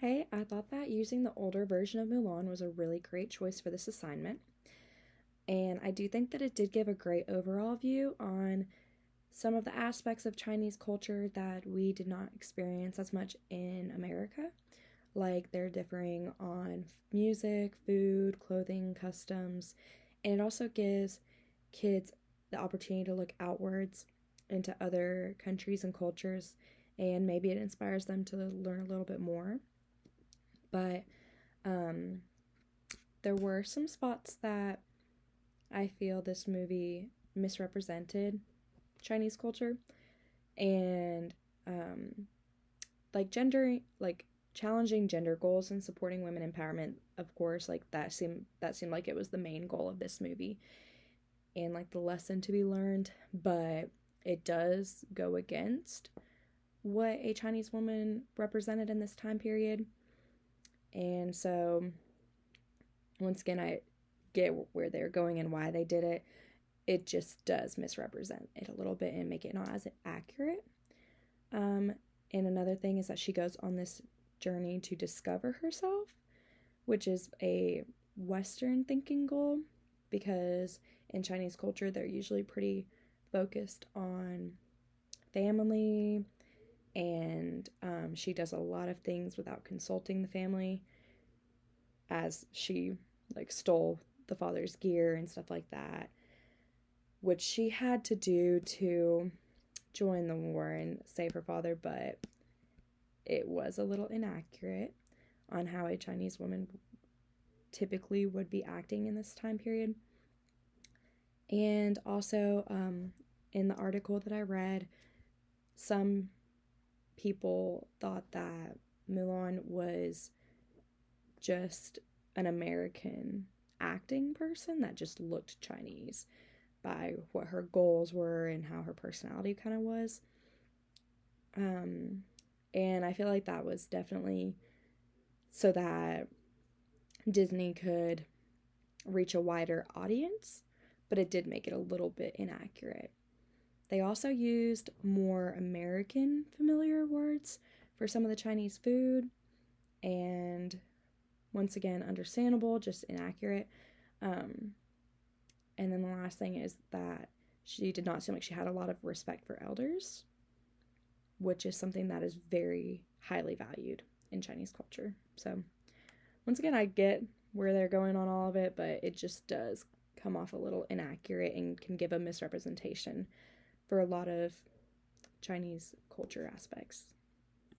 Hey, I thought that using the older version of Mulan was a really great choice for this assignment. And I do think that it did give a great overall view on some of the aspects of Chinese culture that we did not experience as much in America. Like they're differing on music, food, clothing, customs. And it also gives kids the opportunity to look outwards into other countries and cultures. And maybe it inspires them to learn a little bit more. But um, there were some spots that I feel this movie misrepresented Chinese culture and um, like challenging gender goals and supporting women empowerment. Of course, like that seemed like it was the main goal of this movie and like the lesson to be learned, but it does go against what a Chinese woman represented in this time period. And so once again, I get where they're going and why they did it. It just does misrepresent it a little bit and make it not as accurate. Um, and another thing is that she goes on this journey to discover herself, which is a Western thinking goal because in Chinese culture, they're usually pretty focused on family, and she does a lot of things without consulting the family, as she like stole the father's gear and stuff like that, which she had to do to join the war and save her father, but it was a little inaccurate on how a Chinese woman typically would be acting in this time period. And also, in the article that I read, some people thought that Mulan was just an American acting person that just looked Chinese by what her goals were and how her personality kind of was. And I feel like that was definitely so that Disney could reach a wider audience, but it did make it a little bit inaccurate. They also used more American familiar words for some of the Chinese food, and once again, understandable, just inaccurate. And then the last thing is that she did not seem like she had a lot of respect for elders, which is something that is very highly valued in Chinese culture. So, once again, I get where they're going on all of it, but it just does come off a little inaccurate and can give a misrepresentation for a lot of Chinese culture aspects.